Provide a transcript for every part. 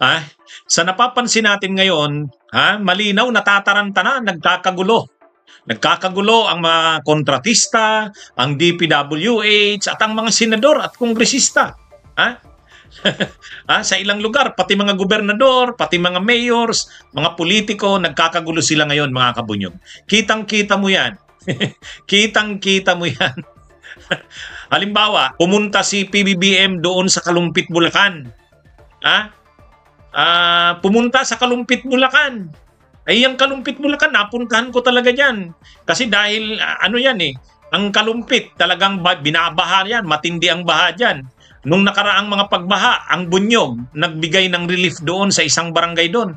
Ah, sa napapansin natin ngayon, malinaw, natataranta na, nagkakagulo. Nagkakagulo ang mga kontratista, ang DPWH at ang mga senador at kongresista. Ha? Sa ilang lugar, pati mga gobernador, pati mga mayors, mga politiko, nagkakagulo sila ngayon, mga kabunyog. Kitang-kita mo yan. Kitang-kita mo yan. Halimbawa, pumunta si PBBM doon sa Kalumpit, Bulacan. Pumunta sa Kalumpit, Bulacan. Ay, yung Kalumpit, Bulacan, napuntahan ko talaga dyan. Kasi dahil, ano yan eh, ang Kalumpit, talagang binabaha yan, matindi ang baha dyan. Nung nakaraang mga pagbaha, ang Bunyog, nagbigay ng relief doon sa isang barangay doon.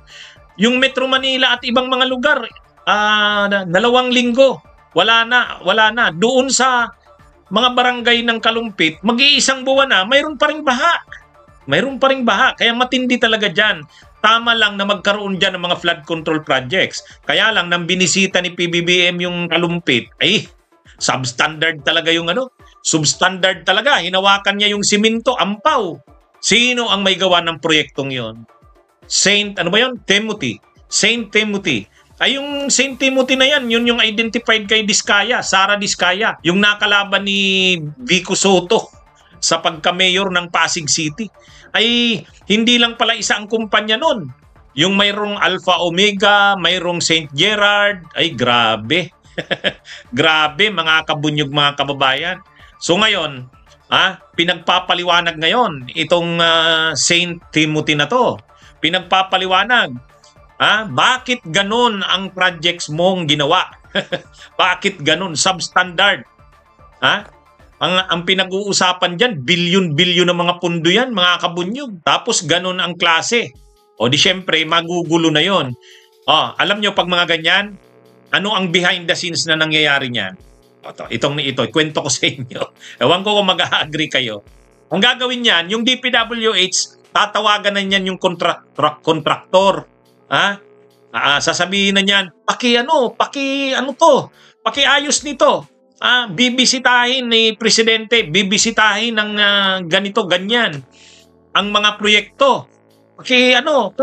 Yung Metro Manila at ibang mga lugar, 2 linggo, wala na. Doon sa mga barangay ng Kalumpit, mag-iisang buwan na, mayroon pa ring baha. Mayroon pa ring baha, kaya matindi talaga dyan. Tama lang na magkaroon dyan ng mga flood control projects. Kaya lang, nang binisita ni PBBM yung Kalumpit, ay, substandard talaga yung substandard talaga. Hinawakan niya yung simento, ampaw. Sino ang may gawa ng proyektong yon? Timothy. Saint Timothy. Ay, yung Saint Timothy na yan, yun yung identified kay Diskaya, Sara Diskaya, yung nakalaban ni Vico Soto sa pagka-mayor ng Pasig City. Ay, hindi lang pala isa ang kumpanya nun. Yung mayroong Alpha Omega, mayroong St. Gerard, ay grabe. Grabe, mga kabunyog, mga kababayan. So ngayon, pinagpapaliwanag ngayon itong St. Timothy na to. Pinagpapaliwanag. Bakit ganun ang projects mong ginawa? Bakit ganun? Substandard. Ang pinag-uusapan dyan, bilyon-bilyon ng mga pundo yan, mga kabunyog. Tapos ganun ang klase. O di syempre, magugulo na yon. Alam nyo, pag mga ganyan, ano ang behind the scenes na nangyayari niyan? Ito, kwento ko sa inyo. Ewan ko kung mag-agree kayo. Ang gagawin niyan, yung DPWH, tatawagan na niyan yung kontraktor. Sasabihin na niyan, pakiayos nito. Bibisitahin ni Presidente, bibisitahin ng ganito, ganyan ang mga proyekto.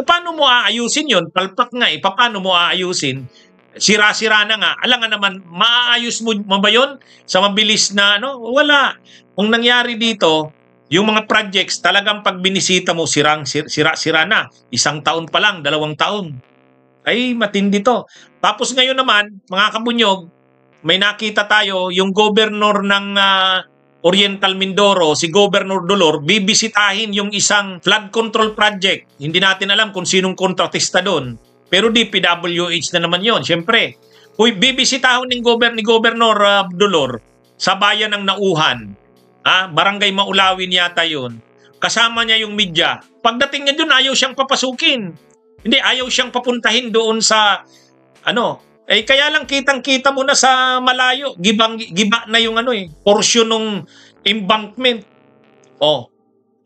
Paano mo aayusin yun? Palpak nga paano mo aayusin? Sira-sira na nga. Alam nga naman, maaayos mo ba yun sa mabilis na Wala. Kung nangyari dito, yung mga projects talagang pag binisita mo, sira-sira na. 1 taon pa lang, 2 taon. Ay, matindi to. Tapos ngayon naman, mga kabunyog, may nakita tayo, yung governor ng Oriental Mindoro, si Governor Dolor, bibisitahin yung isang flood control project. Hindi natin alam kung sinong kontratista doon. Pero DPWH na naman yon. Siyempre, bibisitahin ni Governor Dolor sa bayan ng Nauhan. Barangay Maulawin yata yun. Kasama niya yung media. Pagdating niya doon, ayaw siyang papasukin. Hindi, ayaw siyang papuntahin doon sa kaya lang kitang-kita mo na sa malayo, giba na yung portion ng embankment.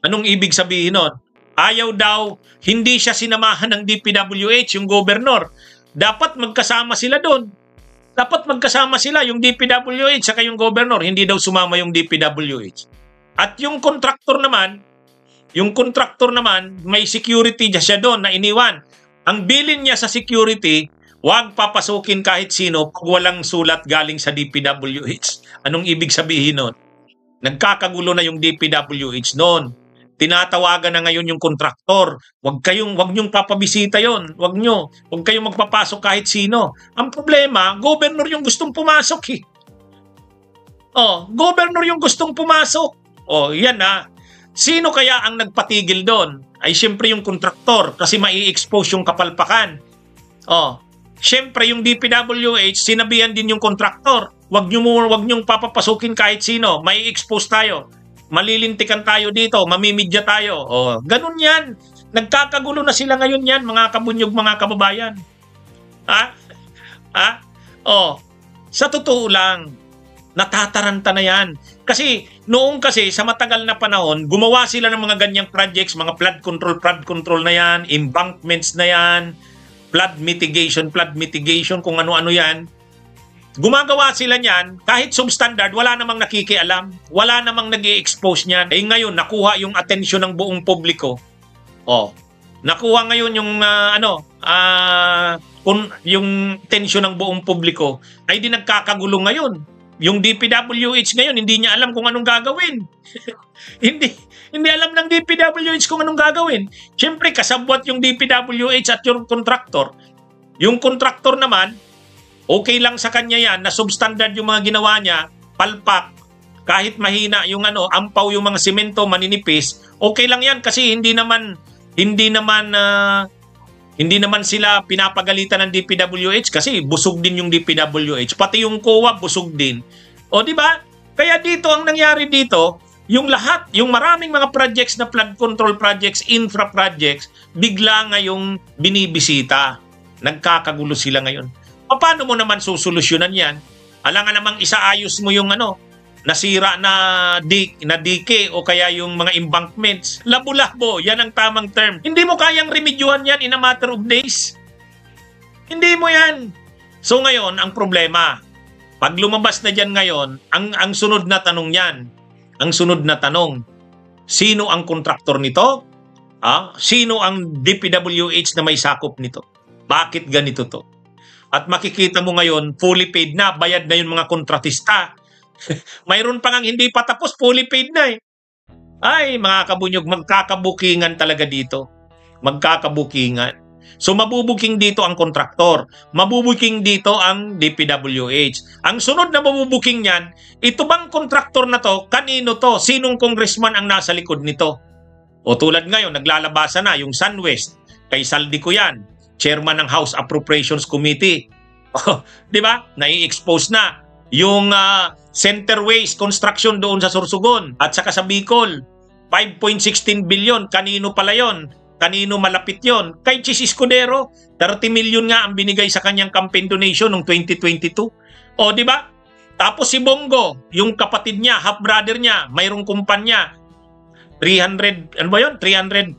Anong ibig sabihin nun? Ayaw daw, hindi siya sinamahan ng DPWH, yung governor. Dapat magkasama sila doon. Dapat magkasama sila, yung DPWH saka yung governor. Hindi daw sumama yung DPWH. At yung contractor naman, may security siya doon na iniwan. Ang bilin niya sa security, huwag papasukin kahit sino pag walang sulat galing sa DPWH. Anong ibig sabihin nun? Nagkakagulo na yung DPWH noon. Tinatawagan na ngayon yung kontraktor. Huwag niyong papabisita yon. Huwag kayong magpapasok kahit sino. Ang problema, governor yung gustong pumasok eh. Governor yung gustong pumasok. Yan Sino kaya ang nagpatigil doon? Ay siyempre yung kontraktor kasi mai-expose yung kapalpakan. Siyempre yung DPWH, sinabihan din yung kontraktor. Huwag niyong papapasukin kahit sino. Mai-expose tayo. Malilintikan tayo dito, mamimidya tayo. Ganun yan. Nagkakagulo na sila ngayon yan, mga kabunyog, mga kababayan. Sa totoo lang, natataranta na yan. Kasi noong sa matagal na panahon, gumawa sila ng mga ganyang projects, mga flood control na yan, embankments na yan, flood mitigation, kung ano-ano yan. Gumagawa sila niyan, kahit substandard, wala namang nakikialam, wala namang nag-i-expose niyan. Ngayon, nakuha yung atensyon ng buong publiko. Nakuha ngayon yung yung tensyon ng buong publiko ay di nagkakagulo ngayon. Yung DPWH ngayon, hindi niya alam kung anong gagawin. hindi alam ng DPWH kung anong gagawin. Siyempre, kasabwat yung DPWH at yung contractor. Yung contractor naman, okay lang sa kanya yan na substandard yung mga ginawa niya, palpak, kahit mahina yung ampaw yung mga simento, maninipis, okay lang yan kasi hindi naman sila pinapagalitan ng DPWH kasi busog din yung DPWH. Pati yung COA busog din. O di ba? Kaya dito ang nangyari dito, yung maraming mga projects na flood control projects, infra projects, bigla ngayong binibisita. Nagkakagulo sila ngayon. Paano mo naman susolusyonan yan? Alangan namang isaayos mo yung nasira na dike o kaya yung mga embankments. Labo-labo, yan ang tamang term. Hindi mo kayang remedyohan yan in a matter of days. Hindi mo yan. So ngayon, ang problema, pag lumabas na dyan ngayon, ang sunod na tanong yan, sino ang kontraktor nito? Sino ang DPWH na may sakop nito? Bakit ganito to? At makikita mo ngayon, fully paid na, bayad na yung mga kontratista. Mayroon pa ngang hindi pa tapos, fully paid na eh. Ay, mga kabunyog, magkakabukingan talaga dito. Magkakabukingan. So, mabubuking dito ang kontraktor. Mabubuking dito ang DPWH. Ang sunod na mabubuking niyan, ito bang kontraktor na to, kanino to? Sinong congressman ang nasa likod nito? O tulad ngayon, naglalabasan na yung SunWest. Kay Saldi ko yan. Chairman ng House Appropriations Committee. Di ba? Nai-expose na. Yung Centerways construction doon sa Sorsogon at saka sa Bicol, 5.16 billion. Kanino pala yon? Kanino malapit yon? Kay Chis Escudero, 30 million nga ang binigay sa kanyang campaign donation noong 2022. O, di ba? Tapos si Bongo, yung kapatid niya, half-brother niya, mayroong kumpanya, 300, ano ba yun? 329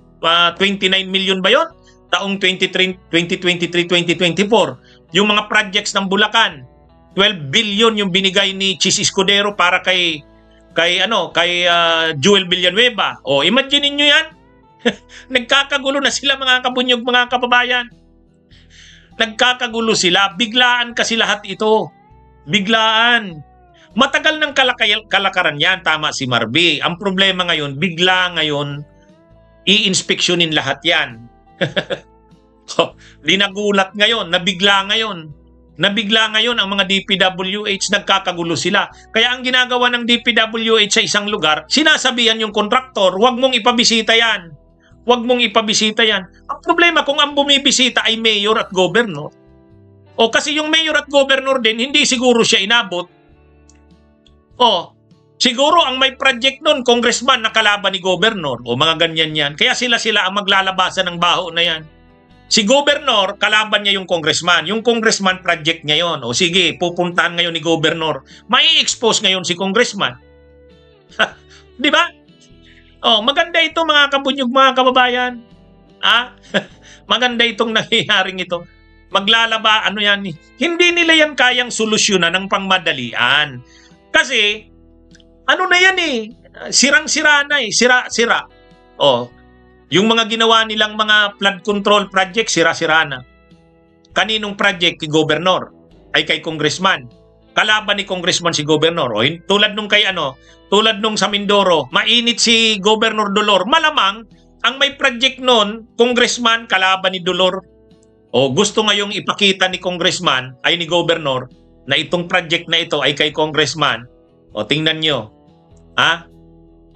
million ba yun? Taong 2023-2024. Yung mga projects ng Bulacan, 12 billion yung binigay ni Chis Escudero para kay Jewel Villanueva. O, imagine niyo yan. Nagkakagulo na sila mga kabunyog, mga kababayan. Nagkakagulo sila. Biglaan kasi lahat ito. Biglaan. Matagal ng kalakaran yan. Tama si Marby. Ang problema ngayon, bigla ngayon, i-inspeksyonin lahat yan. Linagulat ngayon, nabigla ngayon ang mga DPWH, nagkakagulo sila. Kaya ang ginagawa ng DPWH sa isang lugar, sinasabihan yung kontraktor, huwag mong ipabisita yan. Huwag mong ipabisita yan. Ang problema kung ang bumibisita ay mayor at governor. O kasi yung mayor at governor din, hindi siguro siya inabot. O, siguro ang may project nun, congressman na kalaban ni governor. O mga ganyan yan. Kaya sila ang maglalabasan ng baho na yan. Si governor, kalaban niya yung congressman. Yung congressman project niya yun. O sige, pupuntahan ngayon ni governor. Mai-expose ngayon si congressman. Di ba? O, maganda ito mga kabunyog, mga kababayan. Maganda itong nangyayaring ito. Maglalaba, yan. Hindi nila yan kayang solusyonan ng pangmadalian. Kasi, na yan eh. Sirang-sira na eh. Sira-sira. O, yung mga ginawa nilang mga flood control project, sira-sira na. Kaninong project? Kay governor. Ay kay congressman. Kalaban ni congressman si governor. O, tulad nung sa Mindoro, mainit si Governor Dolor. Malamang, ang may project nun, congressman, kalaban ni Dolor. O, gusto ngayong ipakita ni congressman, ay ni governor, na itong project na ito ay kay congressman. O, tingnan nyo.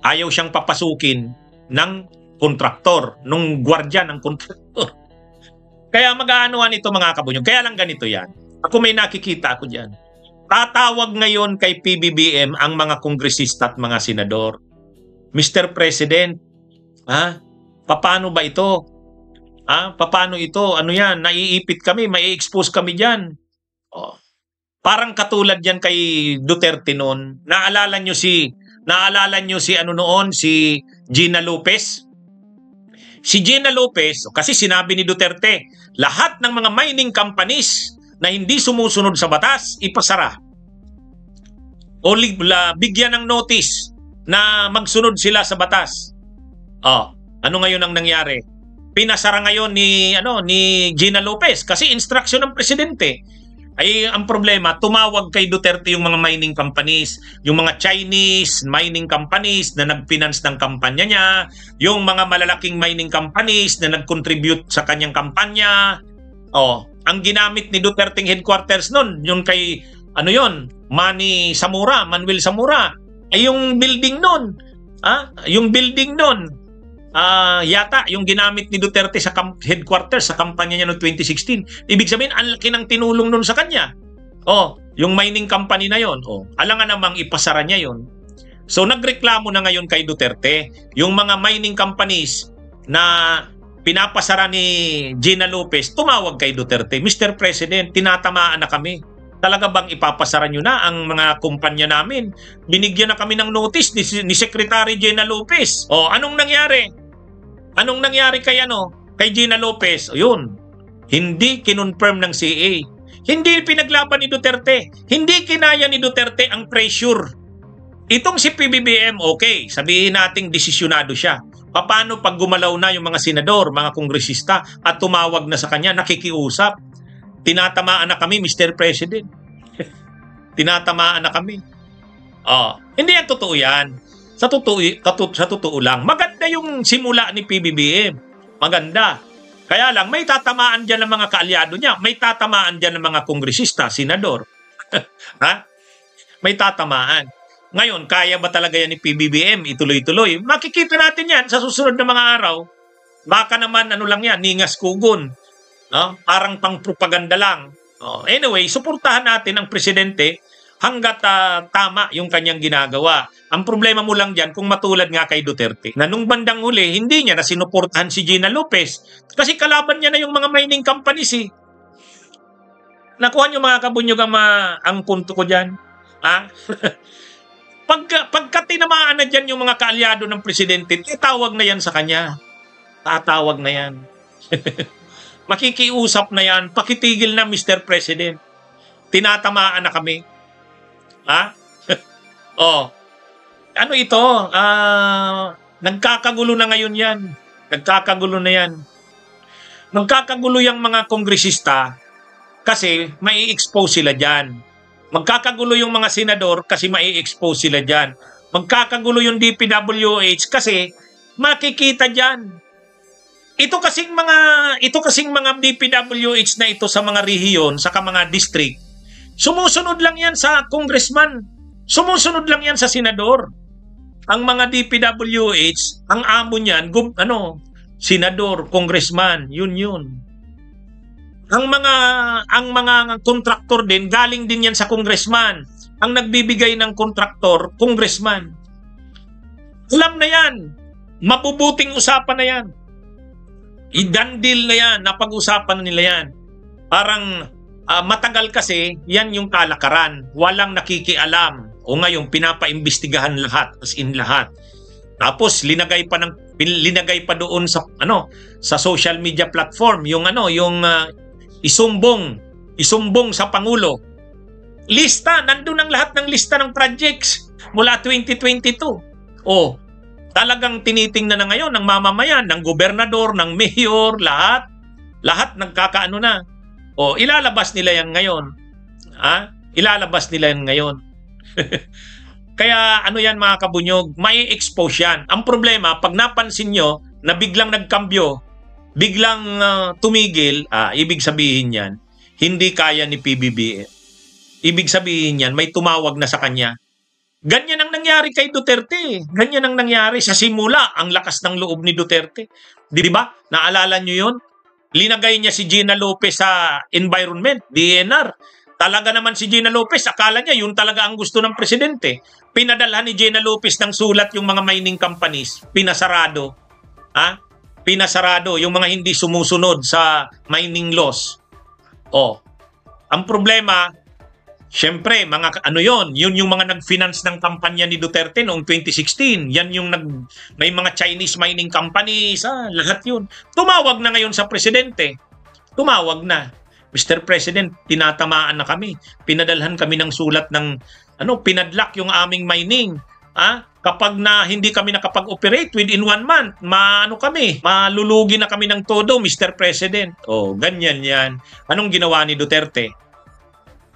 Ayaw siyang papasukin ng kontraktor, nung gwardya ng kontraktor. Kaya mag-aanuhan ito mga kabunyog. Kaya lang ganito yan. Ako may nakikita ako dyan. Tatawag ngayon kay PBBM ang mga kongresista at mga senador. Mr. President, paano ba ito? Paano ito? Ano yan? Naiipit kami, mai-expose kami dyan. Oh. Parang katulad yan kay Duterte noon. Naalala nyo si Gina Lopez? Si Gina Lopez, kasi sinabi ni Duterte, lahat ng mga mining companies na hindi sumusunod sa batas, ipasara. O bigyan ng notice na magsunod sila sa batas. Ano ngayon ang nangyari? pinasara ngayon ni Gina Lopez kasi instruction ng presidente. Ay ang problema, tumawag kay Duterte yung mga mining companies, yung mga Chinese mining companies na nag-finance ng kampanya niya, yung mga malalaking mining companies na nag-contribute sa kanyang kampanya. Ang ginamit ni Duterte headquarters noon, yung kay Manuel Zamora, ay yung building noon. Yung building noon, yata yung ginamit ni Duterte sa headquarters sa kampanya niya noong 2016. Ibig sabihin, ang laki ng tinulong nun sa kanya. Yung mining company na yon, alangan namang ipasara niya yon. So nagreklamo na ngayon kay Duterte yung mga mining companies na pinapasara ni Gina Lopez, tumawag kay Duterte, Mr. President, tinatamaan na kami. Talaga bang ipapasara nyo na ang mga kumpanya namin? Binigyan na kami ng notice ni Secretary Gina Lopez. Anong nangyari? Anong nangyari kay Gina Lopez? Yun, hindi kinonfirm ng CA. Hindi pinaglaban ni Duterte. Hindi kinaya ni Duterte ang pressure. Itong si PBBM, okay, sabihin nating desisyonado siya. Paano pag gumalaw na yung mga senador, mga kongresista at tumawag na sa kanya, nakikiusap? Tinatamaan na kami, Mr. President. Tinatamaan na kami. Hindi yan totoo yan. Sa totoo lang, maganda yung simula ni PBBM. Maganda. Kaya lang, may tatamaan dyan ng mga kaalyado niya. May tatamaan dyan ng mga kongresista, senador. May tatamaan. Ngayon, kaya ba talaga yan ni PBBM ituloy-tuloy? Makikita natin yan sa susunod na mga araw. Baka naman, lang yan, ningas kugon. Parang pang-propaganda lang. Anyway, suportahan natin ang presidente hanggat tama yung kanyang ginagawa. Ang problema mo lang dyan, kung matulad nga kay Duterte, na nung bandang huli, hindi niya na sinuportahan si Gina Lopez kasi kalaban niya na yung mga mining companies. Nakuha niyo mga kabunyog ang punto ko dyan? Pagka tinamaan na dyan yung mga kaalyado ng presidente, tatawag na yan sa kanya. Tatawag na yan. Makikiusap na yan. Pakitigil na, Mr. President. Tinatamaan na kami. Ano ito? Nagkakagulo na ngayon yan. Nagkakagulo na yan. Nagkakagulo yung mga kongresista kasi mai-expose sila dyan. Magkakagulo yung mga senador kasi mai-expose sila dyan. Magkakagulo yung DPWH kasi makikita dyan. Ito kasing mga DPWH na ito sa mga rehiyon, sa mga district, sumusunod lang yan sa congressman. Sumusunod lang yan sa senador. Ang mga DPWH, ang amo niyan, senador, congressman, yun. Ang mga kontraktor din, galing din yan sa congressman. Ang nagbibigay ng kontraktor, congressman. Alam na yan. Mabubuting usapan na yan. Idandil na yan. Napag-usapan na nila yan. Parang matagal kasi, yan yung kalakaran. Walang nakikialam. O ngayon, pinapaimbestigahan lahat. As in lahat. Tapos, linagay pa doon sa social media platform. Yung isumbong sa Pangulo. Lista, nandun ang lahat ng lista ng projects mula 2022. Talagang tinitingnan na ngayon ng mamamayan, ng gobernador, ng mayor, lahat nagkakaano na. Ilalabas nila yan ngayon. Ilalabas nila yan ngayon. Kaya yan mga kabunyog, may expose yan. Ang problema, pag napansin nyo na biglang nagkambyo, biglang tumigil, ibig sabihin yan, hindi kaya ni PBBM. Ibig sabihin yan, may tumawag na sa kanya. Ganyan ang nangyari kay Duterte. Ganyan ang nangyari sa simula, ang lakas ng loob ni Duterte. Di ba? Naalala nyo yun? Linagay niya si Gina Lopez sa environment, DNR. Talaga naman si Gina Lopez, akala niya yun talaga ang gusto ng presidente. Pinadalhan ni Gina Lopez ng sulat yung mga mining companies. Pinasarado. Pinasarado yung mga hindi sumusunod sa mining laws. Ang problema, syempre, yun yung mga nag-finance ng kampanya ni Duterte noong 2016. Yan yung may mga Chinese mining companies, lahat yun. Tumawag na ngayon sa presidente. Tumawag na. Mr. President, tinatamaan na kami. Pinadalhan kami ng sulat ng, pinadlock yung aming mining. Kapag na hindi kami nakapag-operate within 1 month, malulugi na kami ng todo, Mr. President. Ganyan yan. Anong ginawa ni Duterte?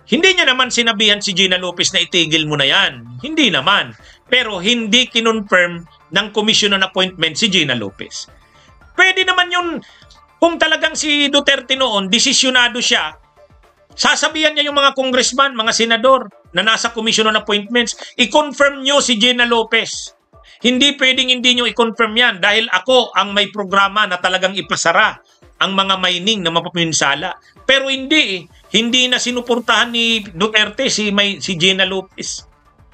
Hindi niya naman sinabihan si Gina Lopez na itigil mo na yan. Hindi naman. Pero hindi kinonfirm ng commission on appointment si Gina Lopez. Pwede naman yun, kung talagang si Duterte noon, desisyonado siya, sasabihan niya yung mga congressman, mga senador na nasa commission on appointments, i-confirm nyo si Gina Lopez. Hindi pwedeng hindi nyo i-confirm yan dahil ako ang may programa na talagang ipasara ang mga mining na mapapaminsala. Pero hindi na sinuportahan ni Duterte si Gina Lopez.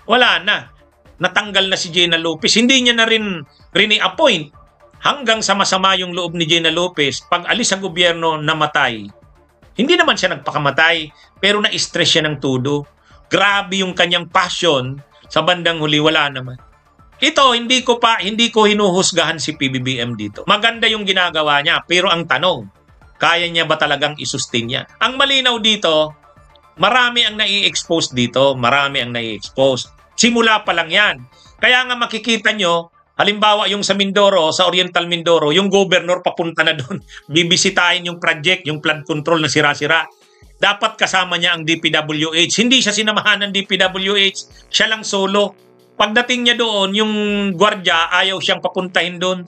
Wala na. Natanggal na si Gina Lopez. Hindi niya na rin i-appoint hanggang sa masama yung loob ni Gina Lopez. Pag alis sa gobyerno, namatay. Hindi naman siya nagpakamatay, pero na-stress siya ng todo. Grabe yung kanyang passion, sa bandang huli wala naman. Ito, hindi ko hinuhusgahan si PBBM dito. Maganda yung ginagawa niya, pero ang tanong, kaya niya ba talagang isustain niya? Ang malinaw dito, marami ang nai-expose dito, Simula pa lang yan. Kaya nga makikita nyo, halimbawa yung sa Mindoro, sa Oriental Mindoro, yung governor papunta na doon. Bibisitahin yung project, yung flood control na sira-sira. Dapat kasama niya ang DPWH. Hindi siya sinamahan ng DPWH. Siya lang solo. Pagdating niya doon, yung gwardiya, ayaw siyang papuntahin doon.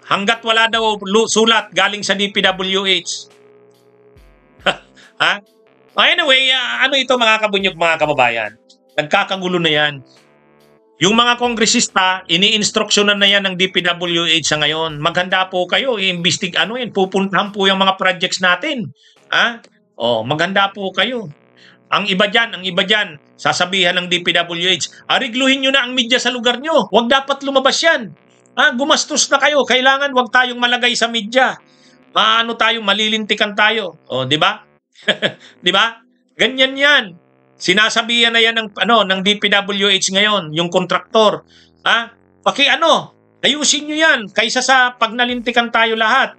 Hanggat wala daw sulat galing sa DPWH. Anyway, ano ito mga kabunyog, mga kababayan? Nagkakagulo na yan. Yung mga kongresista, ini-instruksyonan na yan ng DPWH sa ngayon. Maghanda po kayo, pupuntahan po yung mga projects natin. Maghanda po kayo. Ang iba dyan, sasabihan ng DPWH, arigluhin nyo na ang media sa lugar nyo. Huwag dapat lumabas yan. Gumastos na kayo. Kailangan wag tayong malagay sa media. Malilintikan tayo. Di ba? Di ba? Ganyan yan. Sinasabihan na yan ng DPWH ngayon, yung kontraktor. Ayusin nyo yan kaysa sa pag nalintikan tayo lahat.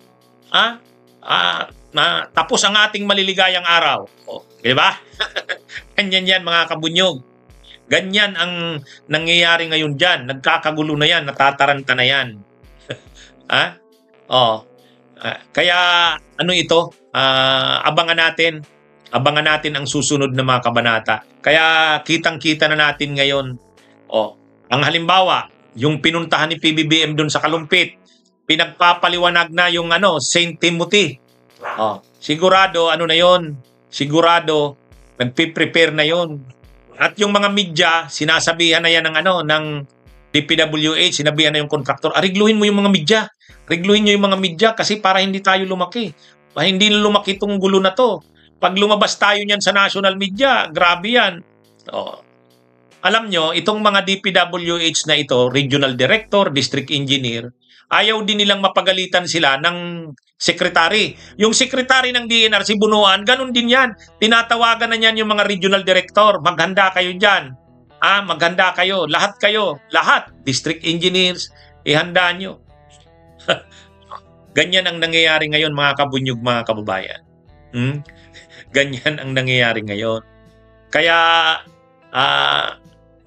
Tapos ang ating maliligayang araw. Di ba? Ganyan yan mga kabunyog. Ganyan ang nangyayari ngayon dyan. Nagkakagulo na yan, natataranta na yan. Kaya abangan natin ang susunod na mga kabanata. Kaya kitang-kita na natin ngayon. Ang halimbawa, yung pinuntahan ni PBBM doon sa Kalumpit, pinagpapaliwanag na yung St. Timothy. Sigurado na yon. Sigurado nagpe-prepare na yon. At yung mga media, sinasabihan na yan ng DPWH, sinabihan na yung kontraktor, arigluhin mo yung mga media. Arigluhin nyo yung mga media kasi para hindi tayo lumaki. Hindi lumaki itong gulo na to. Pag lumabas tayo niyan sa national media, grabe yan. Alam nyo, itong mga DPWH na ito, regional director, district engineer, ayaw din nilang mapagalitan sila ng sekretary. Yung sekretary ng DNR, si Bunuan, ganun din yan. Tinatawagan na niyan yung mga regional director. Maghanda kayo dyan. Maghanda kayo. Lahat. District engineers, ihanda nyo. Ganyan ang nangyayari ngayon mga kabunyog, mga kababayan. Ganyan ang nangyayari ngayon. Kaya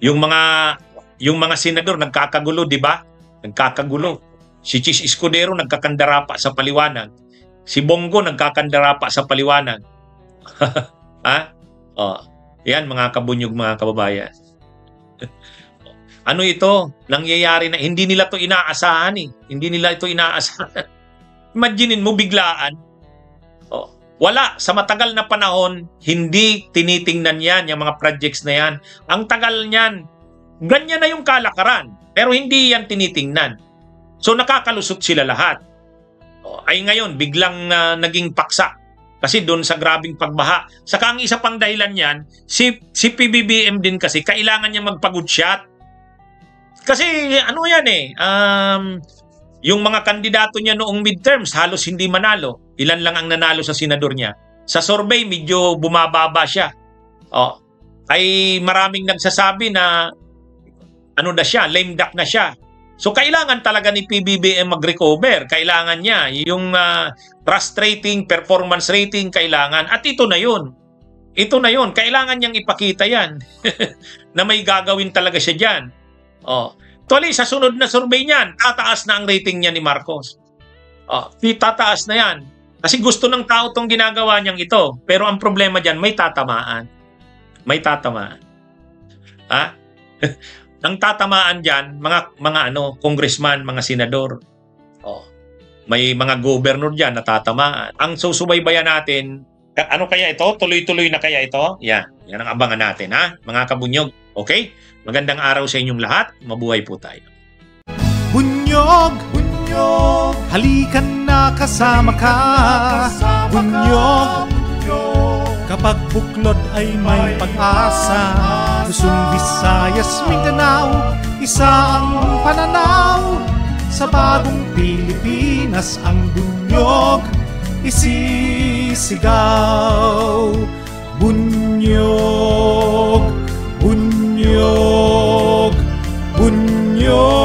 yung mga senador nagkakagulo, di ba? Nagkakagulo. Si Chis Escudero nagkakandara pa sa paliwanag. Si Bongo nagkakandara pa sa paliwanag. Yan mga kabunyog, mga kababayan. Ito? Nangyayari na hindi nila to inaasahan eh. Hindi nila ito inaasahan. Imaginin mo biglaan. Wala. Sa matagal na panahon, hindi tinitingnan yan, yung mga projects na yan. Ang tagal niyan. Ganyan na yung kalakaran. Pero hindi yan tinitingnan. So nakakalusot sila lahat. Ay ngayon, biglang naging paksa. Kasi doon sa grabing pagbaha. Saka ang isa pang dahilan yan, si PBBM din kasi, kailangan niya magpa-good shot. Kasi yung mga kandidato niya noong midterms, halos hindi manalo. Ilan lang ang nanalo sa senador niya. Sa survey, medyo bumababa siya. Ay maraming nagsasabi na lame duck na siya. So kailangan talaga ni PBBM mag-recover. Kailangan niya yung trust rating, performance rating, kailangan. At ito na yun. Kailangan niyang ipakita yan na may gagawin talaga siya dyan. Oh. Tuloy, sa sunod na survey niyan, tataas na ang rating niya ni Marcos. Oh, tataas na yan. Kasi gusto ng tao itong ginagawa niyang ito. Pero ang problema dyan, may tatamaan. May tatamaan. Ha? Ang tatamaan dyan, mga congressman, mga senador. Oh. May mga governor dyan na tatamaan. Ang susubaybayan natin, ano kaya ito? Tuloy-tuloy na kaya ito? Yan ang abangan natin, ha? Mga kabunyog. Okay? Magandang araw sa inyong lahat. Mabuhay po tayo. Bunyog, bunyog, halikan na kasama ka. Bunyog, kapag buklod ay may pag-asa. Luzon, Visayas, Mindanao, isa ang pananaw. Sa bagong Pilipinas ang bunyog isisigaw. Bunyog, bunyog, bunyog.